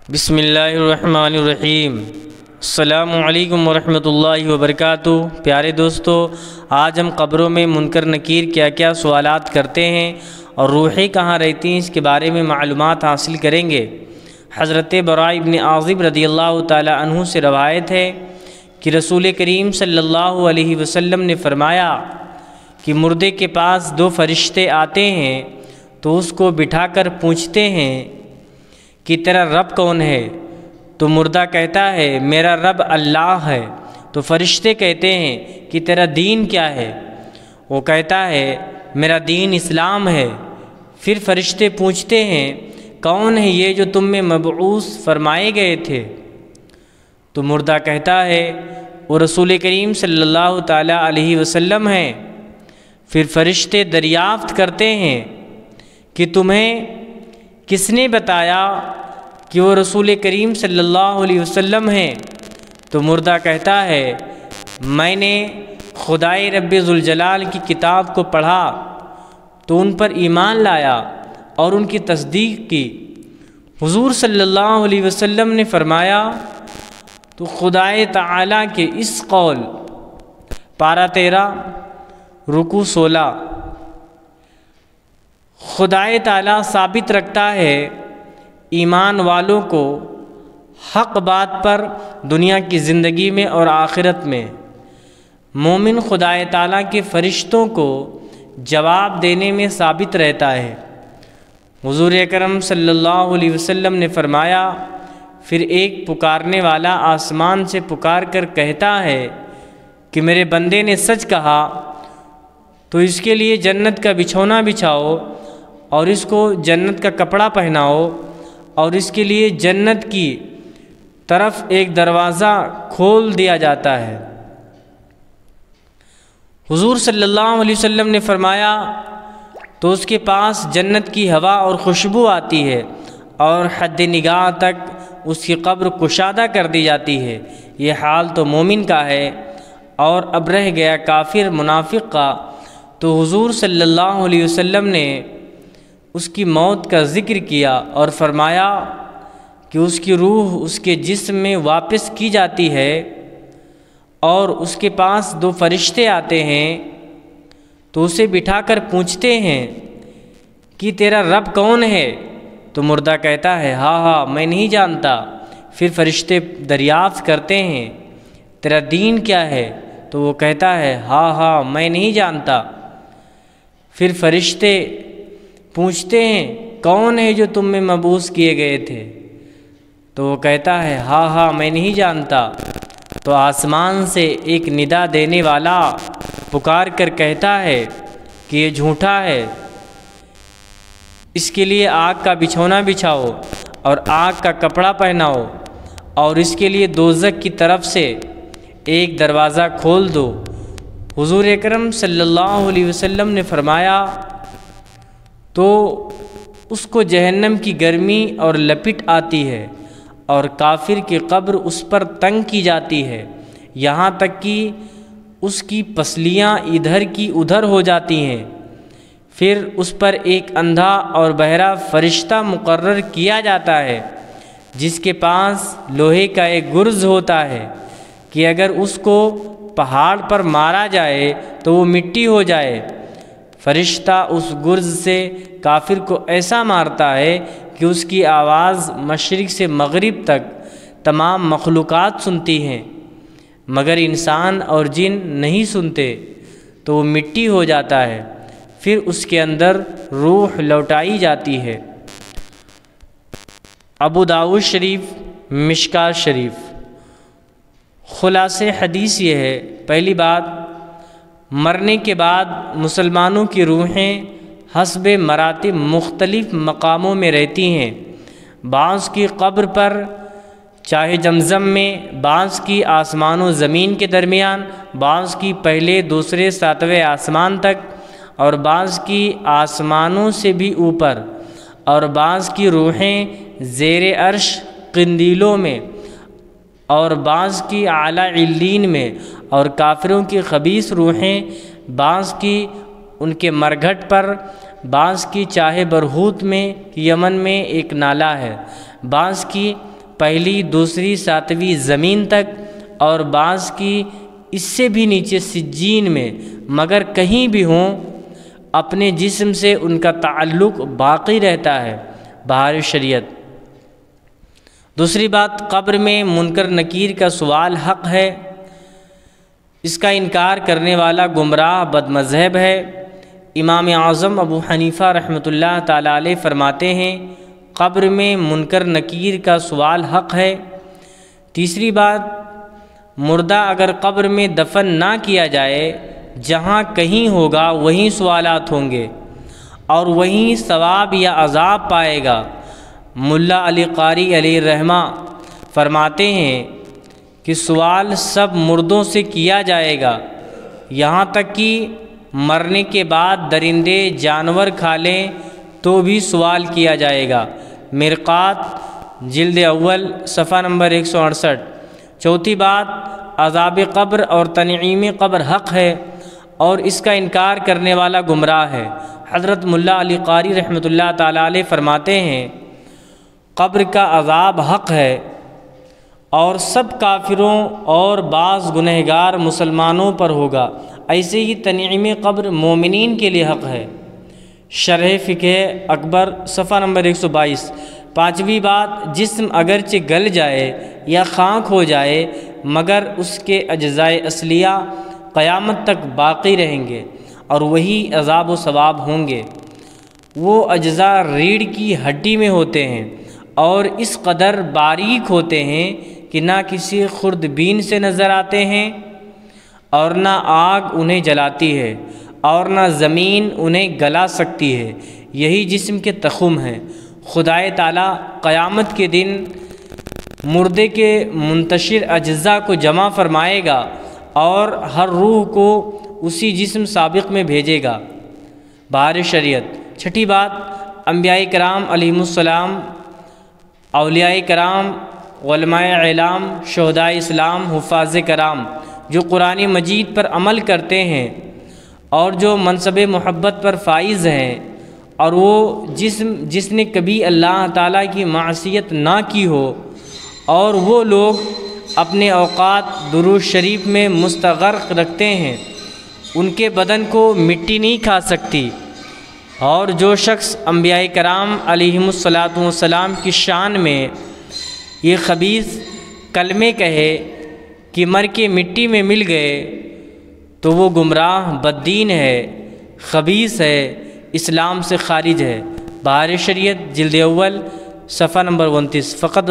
بسم اللہ الرحمن الرحیم۔ السلام علیکم ورحمۃ اللہ وبرکاتہ۔ پیارے دوستو، آج ہم قبروں میں منکر نکیر کیا کیا سوالات کرتے ہیں اور روحیں کہاں رہتی ہیں اس کے بارے میں معلومات حاصل کریں گے۔ حضرت براء بن عازب رضی اللہ تعالی عنہ سے روایت ہے کہ رسول کریم صلی اللہ علیہ وسلم نے فرمایا کہ مردے کے پاس دو فرشتے آتے ہیں تو اس کو بٹھا کر پوچھتے ہیں کہ تیرا رب کون ہے؟ تو مردہ کہتا ہے میرا رب اللہ ہے۔ تو فرشتے کہتے ہیں کہ تیرا دین کیا ہے؟ وہ کہتا ہے میرا دین اسلام ہے۔ پھر فرشتے پوچھتے ہیں کون ہے یہ جو تم میں مبعوث فرمائے گئے تھے؟ تو مردہ کہتا ہے وہ رسول کریم صلی اللہ تعالیٰ علیہ وسلم ہیں۔ پھر فرشتے دریافت کرتے ہیں کہ تمہیں کس نے بتایا کہ وہ رسول کریم صلی اللہ علیہ وسلم ہیں؟ تو مردہ کہتا ہے میں نے خدائے رب ذوالجلال کی کتاب کو پڑھا تو ان پر ایمان لایا اور ان کی تصدیق کی۔ حضور صلی اللہ علیہ وسلم نے فرمایا تو خدائے تعالیٰ کے اس قول پارہ 13 رکوع 16 خدائے تعالیٰ ثابت رکھتا ہے ایمان والوں کو حق بات پر دنیا کی زندگی میں اور آخرت میں۔ مومن خدائے تعالیٰ کے فرشتوں کو جواب دینے میں ثابت رہتا ہے۔ حضور اکرم صلی اللہ علیہ وسلم نے فرمایا پھر ایک پکارنے والا آسمان سے پکار کر کہتا ہے کہ میرے بندے نے سچ کہا، تو اس کے لیے جنت کا بچھونا بچھاؤ اور اس کو جنت کا کپڑا پہناؤ اور اس کے لیے جنت کی طرف ایک دروازہ کھول دیا جاتا ہے۔ حضور صلی اللہ علیہ وسلم نے فرمایا تو اس کے پاس جنت کی ہوا اور خوشبو آتی ہے اور حد نگاہ تک اس کی قبر کشادہ کر دی جاتی ہے۔ یہ حال تو مومن کا ہے، اور اب رہ گیا کافر منافق کا۔ تو حضور صلی اللہ علیہ وسلم نے اس کی موت کا ذکر کیا اور فرمایا کہ اس کی روح اس کے جسم میں واپس کی جاتی ہے اور اس کے پاس دو فرشتے آتے ہیں تو اسے بٹھا کر پوچھتے ہیں کہ تیرا رب کون ہے؟ تو مردہ کہتا ہے ہاں میں نہیں جانتا۔ پھر فرشتے دریافت کرتے ہیں تیرا دین کیا ہے؟ تو وہ کہتا ہے ہاں میں نہیں جانتا۔ پھر فرشتے پوچھتے ہیں کون ہے جو تم میں مبعوث کیے گئے تھے؟ تو وہ کہتا ہے ہاں میں نہیں جانتا۔ تو آسمان سے ایک ندا دینے والا پکار کر کہتا ہے کہ یہ جھوٹا ہے، اس کے لیے آگ کا بچھونا بچھاؤ اور آگ کا کپڑا پہناؤ اور اس کے لیے دوزخ کی طرف سے ایک دروازہ کھول دو۔ حضور اکرم صلی اللہ علیہ وسلم نے فرمایا تو اس کو جہنم کی گرمی اور لپٹ آتی ہے اور کافر کی قبر اس پر تنگ کی جاتی ہے، یہاں تک کہ اس کی پسلیاں ادھر کی ادھر ہو جاتی ہیں۔ پھر اس پر ایک اندھا اور بہرا فرشتہ مقرر کیا جاتا ہے جس کے پاس لوہے کا ایک گرز ہوتا ہے کہ اگر اس کو پہاڑ پر مارا جائے تو وہ مٹی ہو جائے۔ فرشتہ اس گرز سے کافر کو ایسا مارتا ہے کہ اس کی آواز مشرق سے مغرب تک تمام مخلوقات سنتی ہیں، مگر انسان اور جن نہیں سنتے، تو وہ مٹی ہو جاتا ہے۔ پھر اس کے اندر روح لوٹائی جاتی ہے۔ ابو داؤد شریف، مشکات شریف۔ خلاصہ حدیث یہ ہے، پہلی بات، مرنے کے بعد مسلمانوں کی روحیں حسب مراتب مختلف مقاموں میں رہتی ہیں۔ بعض کی قبر پر چاہے زمزم میں، بعض کی آسمان و زمین کے درمیان، بعض کی پہلے دوسرے ساتویں آسمان تک، اور بعض کی آسمانوں سے بھی اوپر، اور بعض کی روحیں زیر عرش قندیلوں میں، اور بعض کی اعلیٰ علیین میں، اور کافروں کی خبیث روحیں بعض کی ان کے مرگھٹ پر، بعض کی چاہے برہوت میں، یمن میں ایک نالہ ہے، بعض کی پہلی دوسری ساتویں زمین تک، اور بعض کی اس سے بھی نیچے سجین میں، مگر کہیں بھی ہوں اپنے جسم سے ان کا تعلق باقی رہتا ہے۔ بہار شریعت۔ دوسری بات، قبر میں منکر نکیر کا سوال حق ہے، اس کا انکار کرنے والا گمراہ بد مذہب ہے۔ امام اعظم ابو حنیفہ رحمۃ اللہ تعالیٰ علیہ فرماتے ہیں قبر میں منکر نکیر کا سوال حق ہے۔ تیسری بات، مردہ اگر قبر میں دفن نہ کیا جائے، جہاں کہیں ہوگا وہیں سوالات ہوں گے اور وہیں ثواب یا عذاب پائے گا۔ ملا علی قاری علیہ الرحمہ فرماتے ہیں کہ سوال سب مردوں سے کیا جائے گا، یہاں تک کہ مرنے کے بعد درندے جانور کھا لیں تو بھی سوال کیا جائے گا۔ مرقات جلد اول صفحہ نمبر 168۔ چوتھی بات، عذاب قبر اور تنعیم قبر حق ہے اور اس کا انکار کرنے والا گمراہ ہے۔ حضرت ملا علی قاری رحمۃ اللہ تعالیٰ علیہ فرماتے ہیں قبر کا عذاب حق ہے اور سب کافروں اور بعض گنہگار مسلمانوں پر ہوگا، ایسے ہی تنعیم قبر مومنین کے لیے حق ہے۔ شرح فقہ اکبر صفحہ نمبر 122۔ پانچویں بات، جسم اگرچہ گل جائے یا خاک ہو جائے مگر اس کے اجزاء اصلیہ قیامت تک باقی رہیں گے اور وہی عذاب و ثواب ہوں گے۔ وہ اجزاء ریڑھ کی ہڈی میں ہوتے ہیں اور اس قدر باریک ہوتے ہیں کہ نہ کسی خوردبین سے نظر آتے ہیں اور نہ آگ انہیں جلاتی ہے اور نہ زمین انہیں گلا سکتی ہے، یہی جسم کے تخم ہیں۔ خدائے تعالیٰ قیامت کے دن مردے کے منتشر اجزاء کو جمع فرمائے گا اور ہر روح کو اسی جسم سابق میں بھیجے گا۔ بہار شریعت۔ چھٹی بات، انبیاء کرام علیہم السلام، اولیاء کرام، علماء اعلام، شہداء اسلام، حفاظ کرام جو قرآن مجید پر عمل کرتے ہیں اور جو منصب محبت پر فائز ہیں، اور وہ جس نے کبھی اللہ تعالیٰ کی معصیت نہ کی ہو، اور وہ لوگ اپنے اوقات درود شریف میں مستغرق رکھتے ہیں، ان کے بدن کو مٹی نہیں کھا سکتی۔ اور جو شخص انبیاء کرام علیہم السلام کی شان میں یہ خبیث کلمے کہے کہ مر کے مٹی میں مل گئے تو وہ گمراہ بددین ہے، خبیث ہے، اسلام سے خارج ہے۔ بہار شریعت جلد اول صفحہ نمبر 29۔ فقط